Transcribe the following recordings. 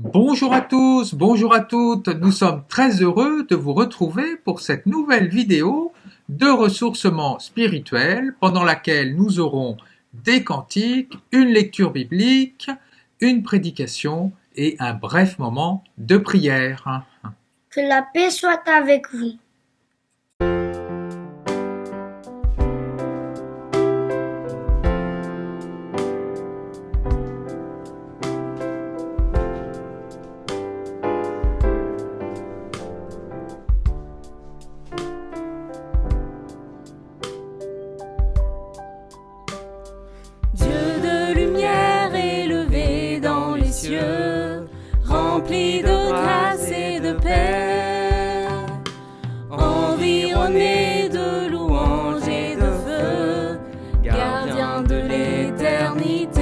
Bonjour à tous, bonjour à toutes, nous sommes très heureux de vous retrouver pour cette nouvelle vidéo de ressourcement spirituel pendant laquelle nous aurons des cantiques, une lecture biblique, une prédication et un bref moment de prière. Que la paix soit avec vous. Dieu de lumière élevé dans les cieux, rempli de grâce et de paix, environné de louanges et de feu, gardien de l'éternité.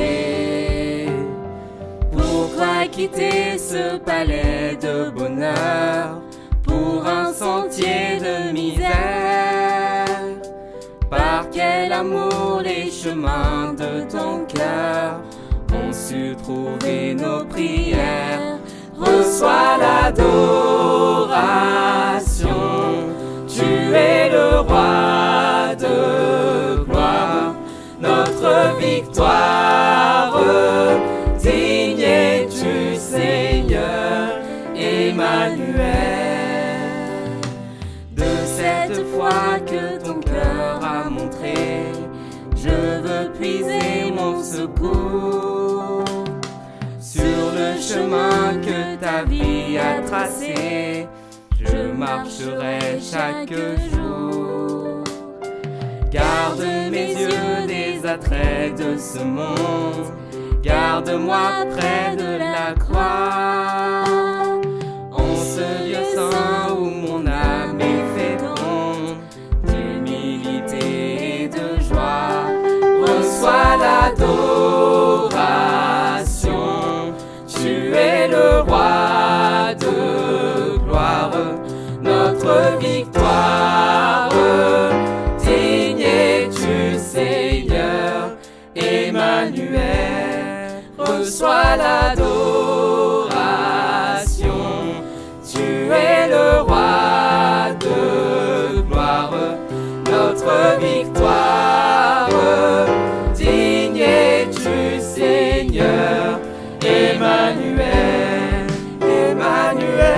Pourquoi quitter ce palais de bonheur pour un sentier de misère? Par quel amour les chemins de ton cœur ont su trouver nos prières. Reçois l'adoration, tu es le roi de gloire, notre victoire. Digne es-tu, Seigneur, Emmanuel. De cette foi que ton cœur a montré, je veux puiser mon secours sur le chemin que ta vie a tracé. Je marcherai chaque jour. Garde mes yeux des attraits de ce monde, garde-moi près de la croix. En ce lieu saint où mon âme est féconde d'humilité et de joie, reçois l'adoration. Tu es le roi de gloire, notre victoire. Digne es-tu, Seigneur, Emmanuel. Reçois l'adoration. Tu es le roi de gloire, notre victoire. Digne es-tu, Seigneur, Emmanuel, Emmanuel,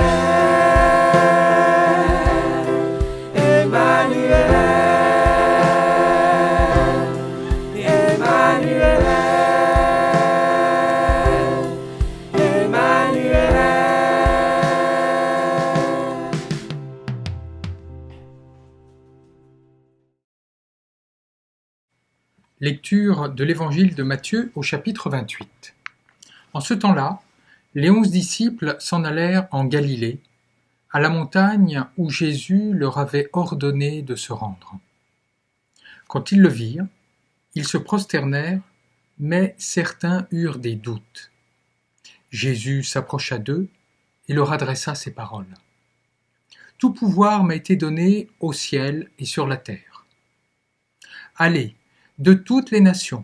Emmanuel, Emmanuel, Emmanuel. Lecture de l'évangile de Matthieu au chapitre 28. En ce temps-là, les 11 disciples s'en allèrent en Galilée, à la montagne où Jésus leur avait ordonné de se rendre. Quand ils le virent, ils se prosternèrent, mais certains eurent des doutes. Jésus s'approcha d'eux et leur adressa ces paroles. « Tout pouvoir m'a été donné au ciel et sur la terre. Allez, de toutes les nations,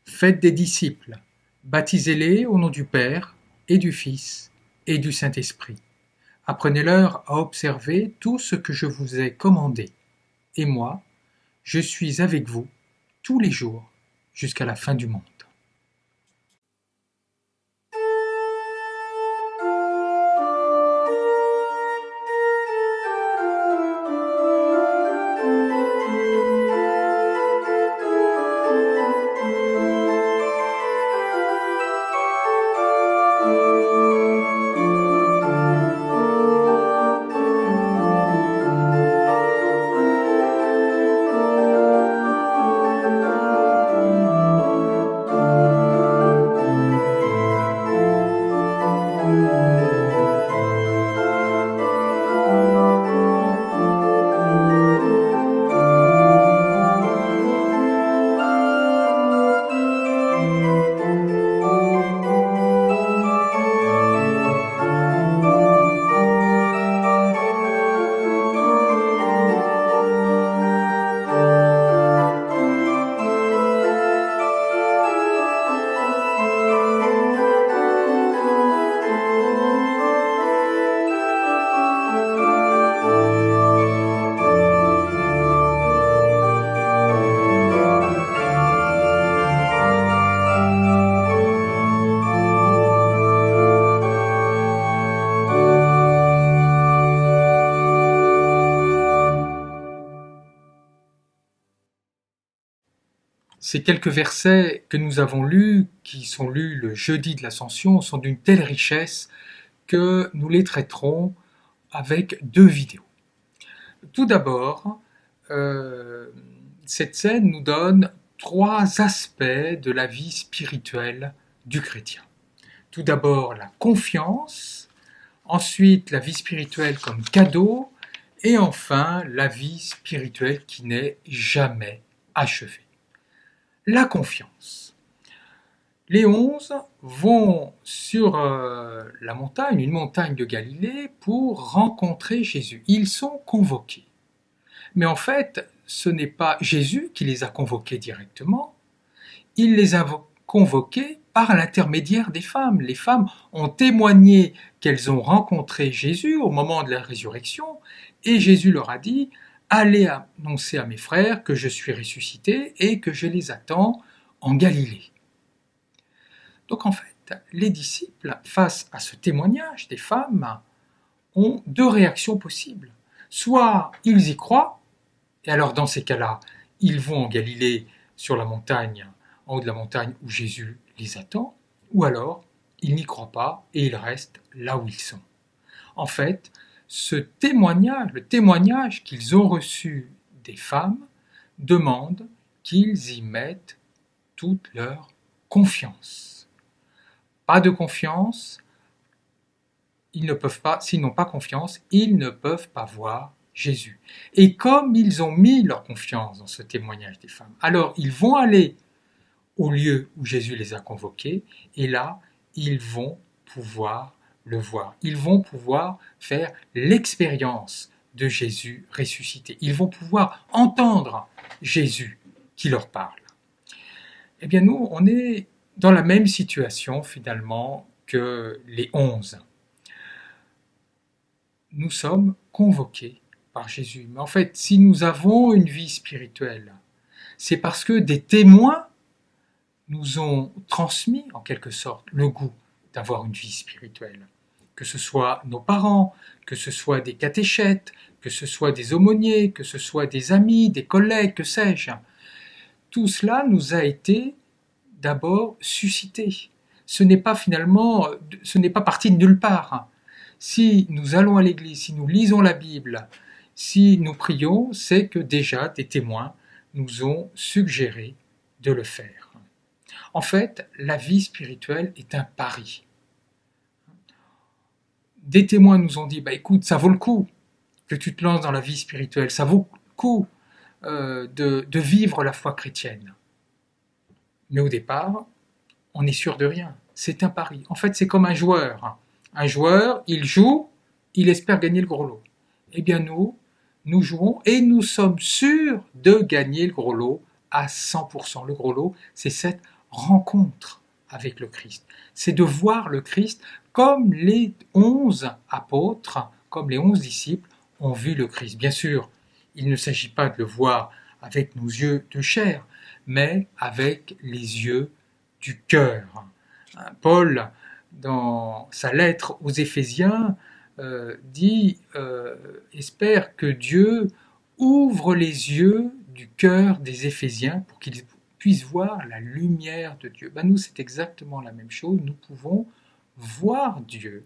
faites des disciples, baptisez-les au nom du Père et du Fils et du Saint-Esprit. Apprenez-leur à observer tout ce que je vous ai commandé. Et moi, je suis avec vous tous les jours jusqu'à la fin du monde. » Ces quelques versets que nous avons lus, qui sont lus le jeudi de l'Ascension, sont d'une telle richesse que nous les traiterons avec 2 vidéos. Tout d'abord, cette scène nous donne 3 aspects de la vie spirituelle du chrétien. Tout d'abord, la confiance, ensuite la vie spirituelle comme cadeau, et enfin la vie spirituelle qui n'est jamais achevée. La confiance. Les 11 vont sur la montagne, une montagne de Galilée, pour rencontrer Jésus. Ils sont convoqués. Mais en fait, ce n'est pas Jésus qui les a convoqués directement, il les a convoqués par l'intermédiaire des femmes. Les femmes ont témoigné qu'elles ont rencontré Jésus au moment de la résurrection, et Jésus leur a dit « Allez annoncer à mes frères que je suis ressuscité et que je les attends en Galilée. » Donc en fait, les disciples, face à ce témoignage des femmes, ont 2 réactions possibles. Soit ils y croient, et alors dans ces cas-là, ils vont en Galilée sur la montagne, en haut de la montagne où Jésus les attend, ou alors ils n'y croient pas et ils restent là où ils sont. En fait, ce témoignage, le témoignage qu'ils ont reçu des femmes, demande qu'ils y mettent toute leur confiance. Pas de confiance, ils ne peuvent pas, s'ils n'ont pas confiance, ils ne peuvent pas voir Jésus. Et comme ils ont mis leur confiance dans ce témoignage des femmes, alors ils vont aller au lieu où Jésus les a convoqués, et là, ils vont pouvoir le voir. Ils vont pouvoir faire l'expérience de Jésus ressuscité. Ils vont pouvoir entendre Jésus qui leur parle. Eh bien, nous, on est dans la même situation, finalement, que les 11. Nous sommes convoqués par Jésus. Mais en fait, si nous avons une vie spirituelle, c'est parce que des témoins nous ont transmis, en quelque sorte, le goût d'avoir une vie spirituelle. Que ce soit nos parents, que ce soit des catéchètes, que ce soit des aumôniers, que ce soit des amis, des collègues, que sais-je. Tout cela nous a été d'abord suscité. Ce n'est pas parti de nulle part. Si nous allons à l'église, si nous lisons la Bible, si nous prions, c'est que déjà des témoins nous ont suggéré de le faire. En fait, la vie spirituelle est un pari. Des témoins nous ont dit, écoute, ça vaut le coup que tu te lances dans la vie spirituelle, ça vaut le coup de vivre la foi chrétienne. Mais au départ, on n'est sûr de rien. C'est un pari. En fait, c'est comme un joueur. Un joueur, il joue, il espère gagner le gros lot. Eh bien nous jouons et nous sommes sûrs de gagner le gros lot à 100%. Le gros lot, c'est cette rencontre avec le Christ. C'est de voir le Christ comme les 11 apôtres, comme les 11 disciples ont vu le Christ. Bien sûr, il ne s'agit pas de le voir avec nos yeux de chair, mais avec les yeux du cœur. Paul, dans sa lettre aux Éphésiens, dit espère que Dieu ouvre les yeux du cœur des Éphésiens pour qu'ils puissent voir la lumière de Dieu. Nous, c'est exactement la même chose. Nous pouvons voir Dieu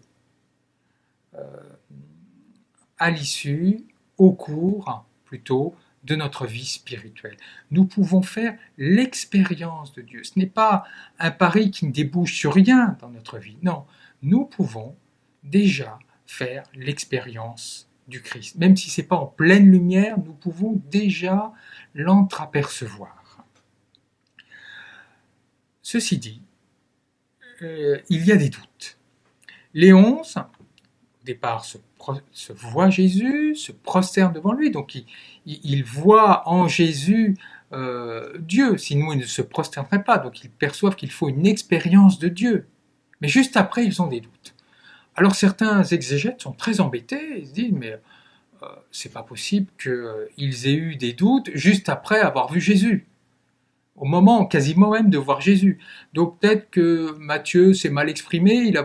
à l'issue, au cours plutôt, de notre vie spirituelle. Nous pouvons faire l'expérience de Dieu. Ce n'est pas un pari qui ne débouche sur rien dans notre vie. Non, nous pouvons déjà faire l'expérience du Christ. Même si ce n'est pas en pleine lumière, nous pouvons déjà l'entreapercevoir. Ceci dit, il y a des doutes. Les 11, au départ, se voient Jésus, se prosternent devant lui, donc ils voient en Jésus Dieu, sinon ils ne se prosterneraient pas, donc ils perçoivent qu'il faut une expérience de Dieu. Mais juste après, ils ont des doutes. Alors certains exégètes sont très embêtés, ils se disent, mais c'est pas possible qu'ils aient eu des doutes juste après avoir vu Jésus, au moment quasiment même de voir Jésus. Donc peut-être que Matthieu s'est mal exprimé, il a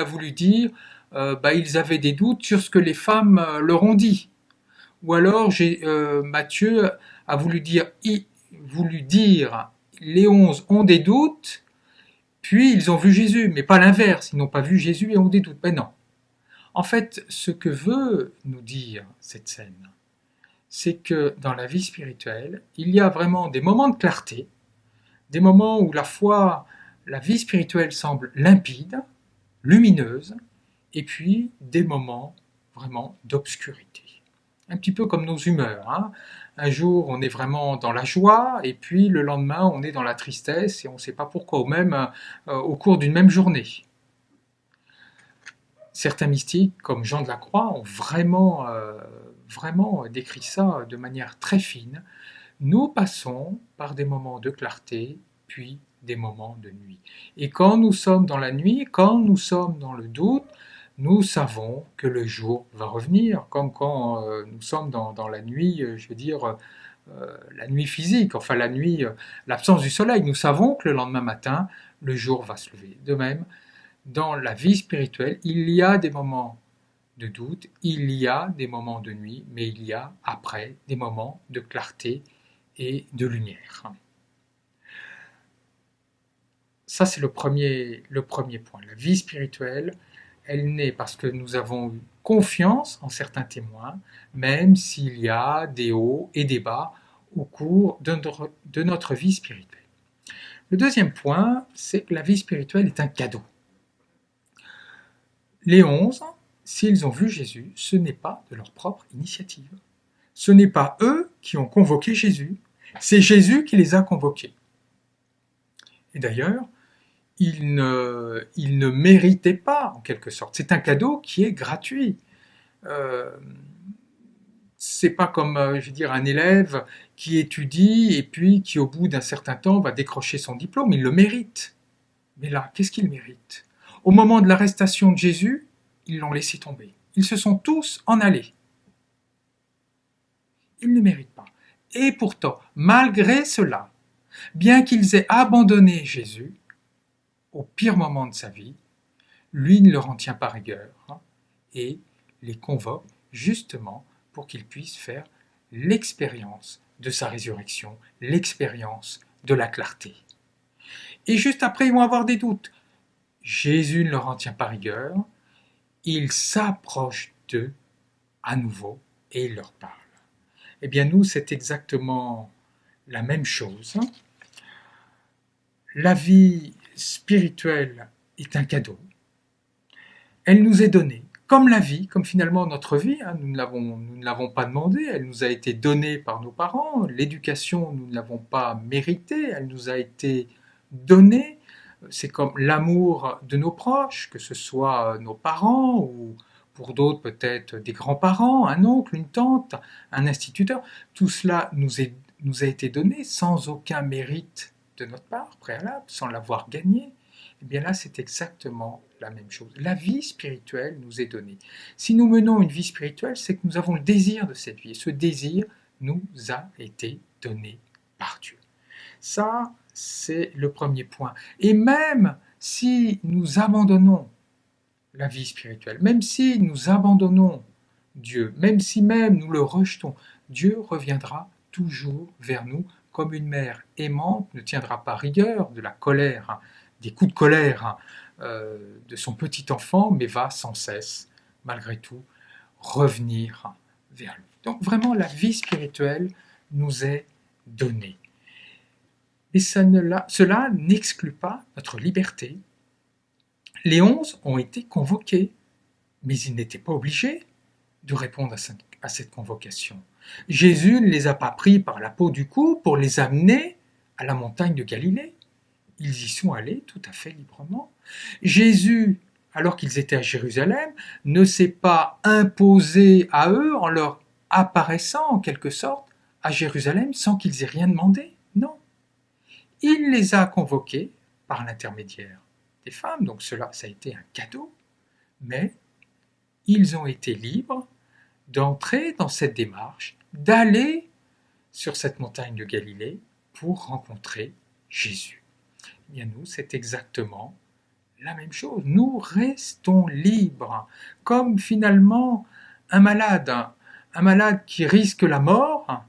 voulu dire ils avaient des doutes sur ce que les femmes leur ont dit. Ou alors Matthieu a voulu dire voulu dire les 11 ont des doutes, puis ils ont vu Jésus, mais pas l'inverse, ils n'ont pas vu Jésus et ont des doutes. Ben non. En fait, ce que veut nous dire cette scène, c'est que dans la vie spirituelle, il y a vraiment des moments de clarté, des moments où la vie spirituelle semble limpide, lumineuse, et puis des moments vraiment d'obscurité. Un petit peu comme nos humeurs. Hein. Un jour, on est vraiment dans la joie, et puis le lendemain, on est dans la tristesse, et on ne sait pas pourquoi, ou même au cours d'une même journée. Certains mystiques, comme Jean de la Croix, ont vraiment décrit ça de manière très fine. Nous passons par des moments de clarté, puis des moments de nuit. Et quand nous sommes dans la nuit, quand nous sommes dans le doute, nous savons que le jour va revenir, comme quand nous sommes dans la nuit, la nuit physique, enfin la nuit, l'absence du soleil. Nous savons que le lendemain matin, le jour va se lever. De même, dans la vie spirituelle, il y a des moments de doute, il y a des moments de nuit, mais il y a après des moments de clarté et de lumière. Ça, c'est le premier point. La vie spirituelle, elle naît parce que nous avons eu confiance en certains témoins, même s'il y a des hauts et des bas au cours de notre vie spirituelle. Le deuxième point, c'est que la vie spirituelle est un cadeau. Les 11, s'ils ont vu Jésus, ce n'est pas de leur propre initiative. Ce n'est pas eux qui ont convoqué Jésus, c'est Jésus qui les a convoqués. Et d'ailleurs, ils ne méritaient pas, en quelque sorte. C'est un cadeau qui est gratuit. C'est pas comme, un élève qui étudie et puis qui, au bout d'un certain temps, va décrocher son diplôme. Il le mérite. Mais là, qu'est-ce qu'il mérite ? Au moment de l'arrestation de Jésus, ils l'ont laissé tomber. Ils se sont tous en allés. Ils ne méritent pas. Et pourtant, malgré cela, bien qu'ils aient abandonné Jésus, au pire moment de sa vie, lui ne leur en tient pas rigueur et les convoque justement pour qu'ils puissent faire l'expérience de sa résurrection, l'expérience de la clarté. Et juste après, ils vont avoir des doutes. Jésus ne leur en tient pas rigueur, il s'approche d'eux à nouveau et il leur parle. Eh bien nous, c'est exactement la même chose. La vie spirituelle est un cadeau. Elle nous est donnée, comme la vie, comme finalement notre vie. Nous ne l'avons pas demandé, elle nous a été donnée par nos parents. L'éducation, nous ne l'avons pas méritée, elle nous a été donnée. C'est comme l'amour de nos proches, que ce soit nos parents ou pour d'autres peut-être des grands-parents, un oncle, une tante, un instituteur. Tout cela nous a été donné sans aucun mérite de notre part, préalable, sans l'avoir gagné. Eh bien là, c'est exactement la même chose. La vie spirituelle nous est donnée. Si nous menons une vie spirituelle, c'est que nous avons le désir de cette vie. Et ce désir nous a été donné par Dieu. Ça, c'est le premier point. Et même si nous abandonnons la vie spirituelle, même si nous abandonnons Dieu, même si nous le rejetons, Dieu reviendra toujours vers nous comme une mère aimante ne tiendra pas rigueur de la colère, des coups de colère de son petit enfant, mais va sans cesse, malgré tout, revenir vers lui. Donc vraiment, la vie spirituelle nous est donnée. Et cela n'exclut pas notre liberté. Les 11 ont été convoqués, mais ils n'étaient pas obligés de répondre à cette convocation. Jésus ne les a pas pris par la peau du cou pour les amener à la montagne de Galilée. Ils y sont allés tout à fait librement. Jésus, alors qu'ils étaient à Jérusalem, ne s'est pas imposé à eux en leur apparaissant en quelque sorte à Jérusalem sans qu'ils aient rien demandé. Non. Il les a convoqués par l'intermédiaire des femmes, donc ça a été un cadeau, mais ils ont été libres d'entrer dans cette démarche, d'aller sur cette montagne de Galilée pour rencontrer Jésus. Eh bien nous, c'est exactement la même chose. Nous restons libres, comme finalement un malade qui risque la mort,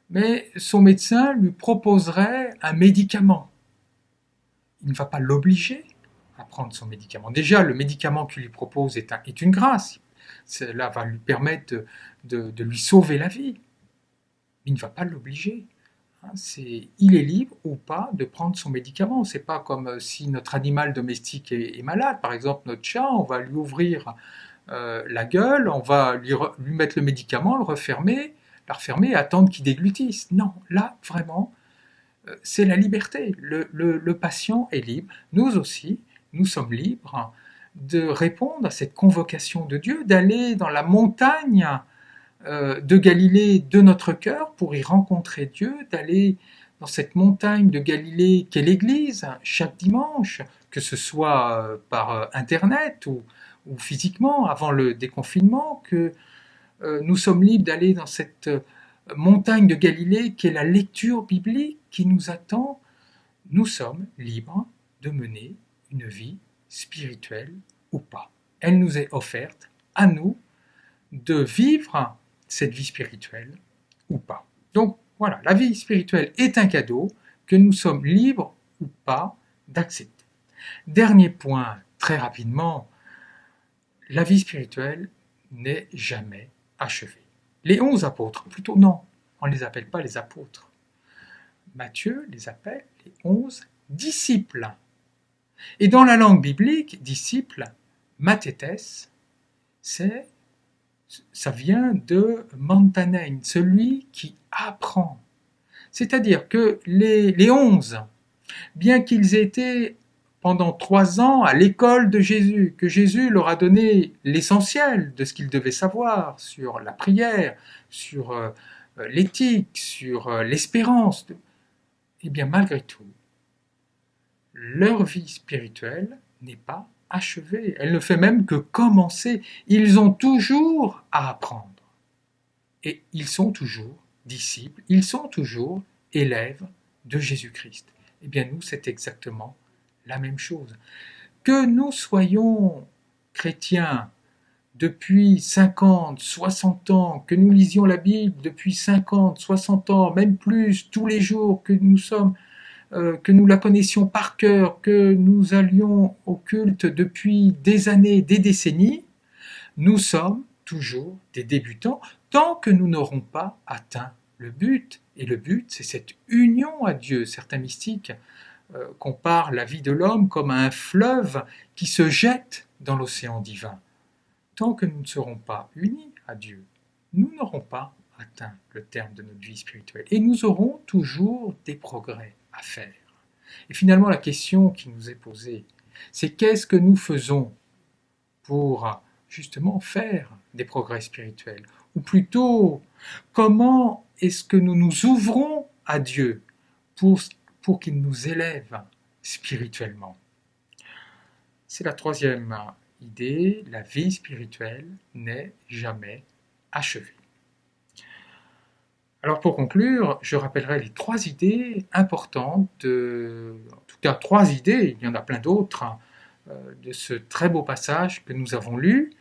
mais son médecin lui proposerait un médicament. Il ne va pas l'obliger à prendre son médicament. Déjà, le médicament qu'il lui propose est une grâce. Cela va lui permettre de lui sauver la vie. Il ne va pas l'obliger. Il est libre ou pas de prendre son médicament. C'est pas comme si notre animal domestique est malade. Par exemple, notre chat, on va lui ouvrir la gueule, on va lui mettre le médicament, la refermer et attendre qu'il déglutisse. Non, là, vraiment, c'est la liberté. Le patient est libre. Nous aussi, nous sommes libres de répondre à cette convocation de Dieu, d'aller dans la montagne de Galilée de notre cœur pour y rencontrer Dieu, d'aller dans cette montagne de Galilée qu'est l'Église chaque dimanche, que ce soit par Internet ou physiquement avant le déconfinement, que nous sommes libres d'aller dans cette montagne de Galilée qu'est la lecture biblique qui nous attend. Nous sommes libres de mener une vie spirituelle ou pas. Elle nous est offerte à nous de vivre cette vie spirituelle ou pas. Donc voilà, la vie spirituelle est un cadeau que nous sommes libres ou pas d'accepter. Dernier point, très rapidement, la vie spirituelle n'est jamais achevée. Les 11 apôtres, plutôt non, on ne les appelle pas les apôtres. Matthieu les appelle les 11 disciples. Et dans la langue biblique, disciple, mathetes, ça vient de mantanein, celui qui apprend. C'est-à-dire que les 11, bien qu'ils aient été pendant 3 ans à l'école de Jésus, que Jésus leur a donné l'essentiel de ce qu'ils devaient savoir sur la prière, sur l'éthique, sur l'espérance, eh bien malgré tout, leur vie spirituelle n'est pas achevée. Elle ne fait même que commencer. Ils ont toujours à apprendre. Et ils sont toujours disciples, ils sont toujours élèves de Jésus-Christ. Eh bien nous, c'est exactement la même chose. Que nous soyons chrétiens depuis 50, 60 ans, que nous lisions la Bible depuis 50, 60 ans, même plus, tous les jours, que nous la connaissions par cœur, que nous allions au culte depuis des années, des décennies, nous sommes toujours des débutants tant que nous n'aurons pas atteint le but. Et le but, c'est cette union à Dieu. Certains mystiques comparent la vie de l'homme comme un fleuve qui se jette dans l'océan divin. Tant que nous ne serons pas unis à Dieu, nous n'aurons pas atteint le terme de notre vie spirituelle. Et nous aurons toujours des progrès à faire. Et finalement, la question qui nous est posée, c'est qu'est-ce que nous faisons pour justement faire des progrès spirituels? Ou plutôt, comment est-ce que nous nous ouvrons à Dieu pour qu'il nous élève spirituellement? C'est la troisième idée, la vie spirituelle n'est jamais achevée. Alors pour conclure, je rappellerai les 3 idées importantes, en tout cas 3 idées, il y en a plein d'autres, de ce très beau passage que nous avons lu.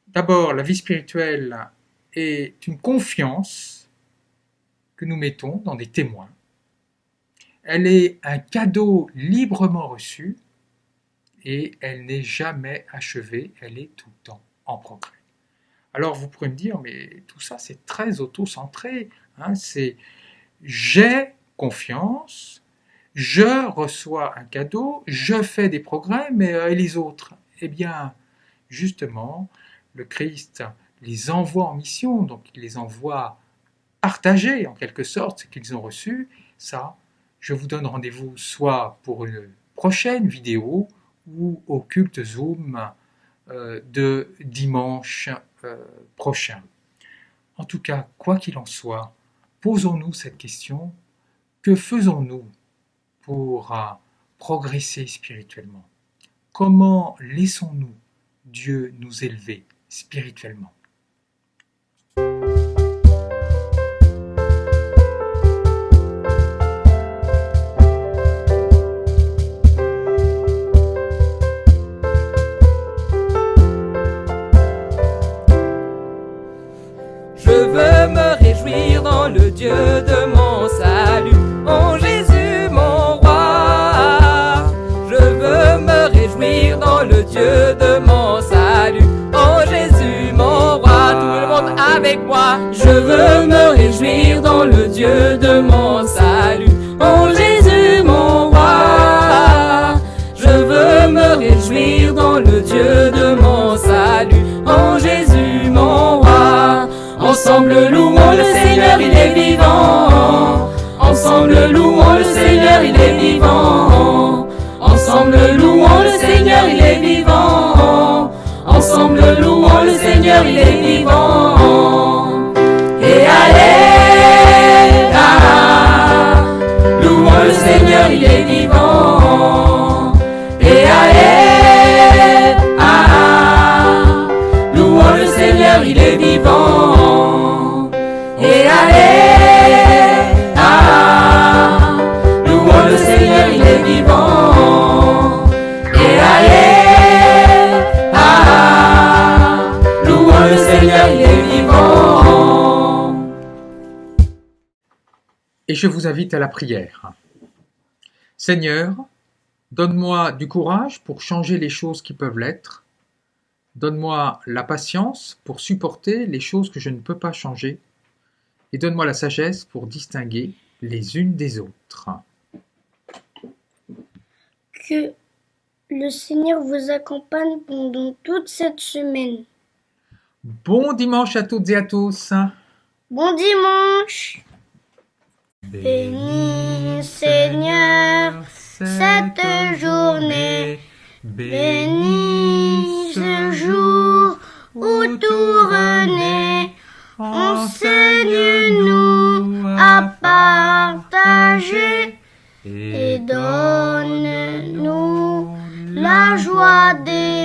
D'abord, la vie spirituelle est une confiance que nous mettons dans des témoins. Elle est un cadeau librement reçu et elle n'est jamais achevée, elle est tout le temps en progrès. Alors vous pourrez me dire, mais tout ça c'est très auto-centré, c'est j'ai confiance, je reçois un cadeau, je fais des progrès, mais et les autres? Eh bien, justement, le Christ les envoie en mission, donc il les envoie partager en quelque sorte ce qu'ils ont reçu. Ça, je vous donne rendez-vous soit pour une prochaine vidéo ou au culte Zoom de dimanche prochain. En tout cas, quoi qu'il en soit, posons-nous cette question, que faisons-nous pour progresser spirituellement? Comment laissons-nous Dieu nous élever spirituellement? Je veux me réjouir dans le Dieu avec moi. Je veux me réjouir dans le Dieu de mon salut. Oh Jésus mon roi, je veux me réjouir dans le Dieu de mon salut. Oh Jésus mon roi, ensemble louons le Seigneur, il est vivant. Ensemble louons le Seigneur, il est vivant. Ensemble louons le Seigneur, il est vivant. Ensemble louons le Seigneur, il est vivant. Et allez, louons le Seigneur, il est vivant. Et allez, louons le Seigneur, il est vivant. Et allez, louons le Seigneur, il est vivant. Et allez, louons le Seigneur, il est vivant. Et je vous invite à la prière. Seigneur, donne-moi du courage pour changer les choses qui peuvent l'être. Donne-moi la patience pour supporter les choses que je ne peux pas changer. Et donne-moi la sagesse pour distinguer les unes des autres. Que le Seigneur vous accompagne pendant toute cette semaine. Bon dimanche à toutes et à tous. Bon dimanche! Bénis, Seigneur, cette journée. Bénis ce jour où tout renaît. Enseigne-nous à partager et donne-nous la joie d'aimer.